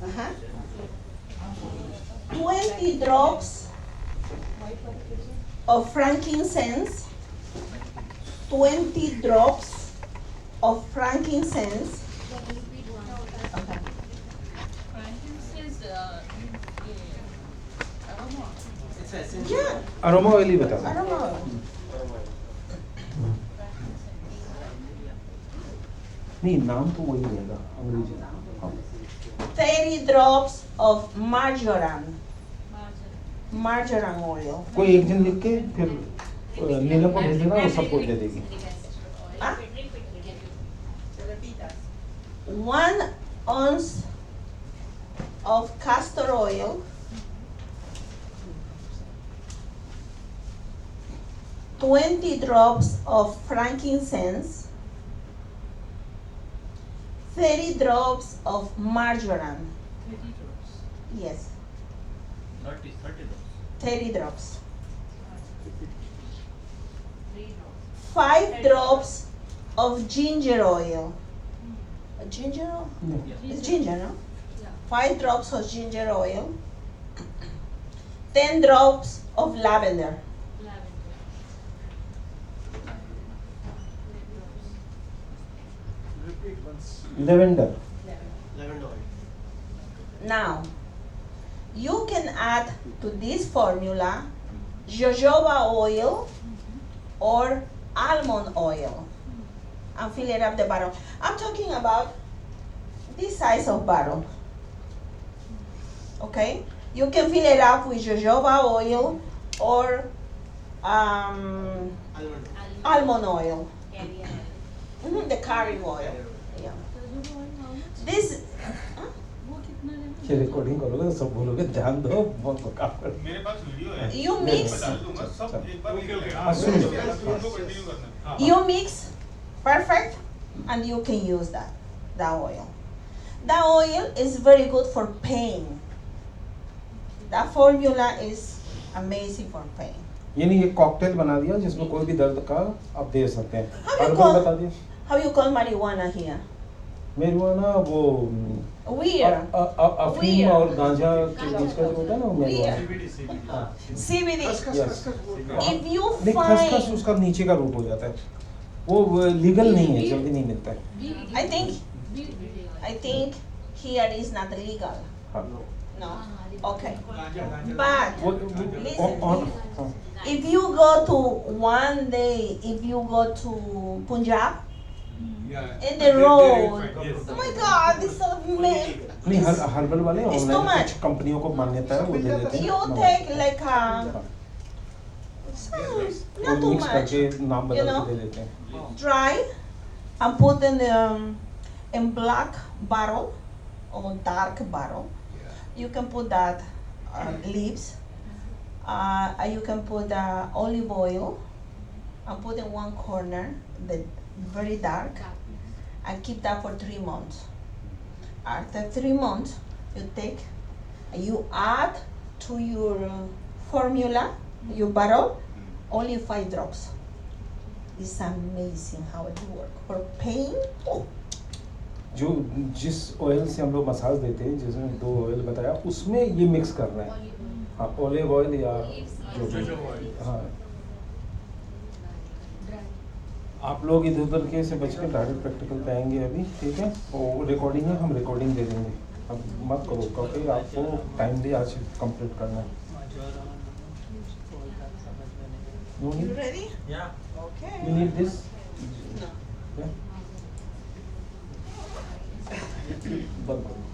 Uh-huh. 20 drops of frankincense. 20 drops of frankincense. Okay. Frankincense, aroma. Yeah, aroma oil ही बता I दो. don't know. नहीं नाम तो वही रहेगा अंग्रेजी. हाँ. 30 drops of marjoram. Marjoram oil. कोई एक दिन लिख के फिर नीलम को भेज देना, वो सबको दे देगी. Ah? 1 ounce of castor oil. 20 drops of frankincense. 30 drops of marjoram. 30 drops. Yes, 30 drops. 30 drops. 3 drops. 5 drops of ginger oil. Ginger oil? It's ginger, no? Yeah. 5 drops of ginger oil. 10 drops of lavender. Lavender. 10 drops. Lavender. Lavender oil. Now, you can add to this formula jojoba oil or almond oil and fill it up the bottle. I'm talking about this size of bottle. Okay? You can fill it up with jojoba oil or Almond. almond oil. The curry oil. Yeah. This वो कितना लेना? ये recording करोगे तो सब बोलोगे ध्यान दो, बहुत बकवास कर. मेरे पास वीडियो है. You mix. मैं डाल दूंगा सब एक बार. हाँ, सुन लो. कंटिन्यू करना. You mix perfect and you can use that oil. That oil is very good for pain. That formula is amazing for pain. यानी ये कॉकटेल बना दिया जिसमें कोई भी दर्द का आप दे सकते हैं. How you हर्बल call- बता दिया. How you call marijuana here? मेरुआना वो Weird. अफीम Weird. और गांजा के बीच का जो होता है ना, वो मेरुआना. Weird. हाँ. CBD. Yes. If you नहीं, खसखस find, उसका नीचे का रूट हो जाता है. वो लीगल नहीं है, जल्दी नहीं मिलता है. I think here is not legal. हाँ. No. Okay. But वो listen. और हाँ. if you go to one day, if you go to Punjab, in the road, oh my God, this is amazing. नहीं, हर्बल वाले It's too online much. कुछ कंपनियों को मान्यता है, वो दे देते हैं. You हाँ. take like a हाँ. not too मिक्स much, करके नाम you बदल know? के दे देते हैं. dry, and put in black bottle or dark bottle. You can put that leaves. And you can put olive oil and put in one corner, the very dark, and keep that for 3 months. After 3 months, you take and you add to your formula, your bottle, only 5 drops. It's amazing how it works. For pain, oh, जो जिस oil से हम लोग massage देते हैं, जिसमें 2 oil बताया, उसमें ये मिक्स करना है. हाँ, ऑलिव ऑयल या जो भी. हाँ. आप लोग इधर उधर के से बच के डायरेक्ट प्रैक्टिकल पे आएंगे अभी, ठीक है? वो रिकॉर्डिंग है, हम रिकॉर्डिंग दे देंगे. अब मत करो क्योंकि आपको टाइमली आज कंप्लीट करना है. You you need, ready? Yeah. Okay. you need this? No. Yeah? बंद करो.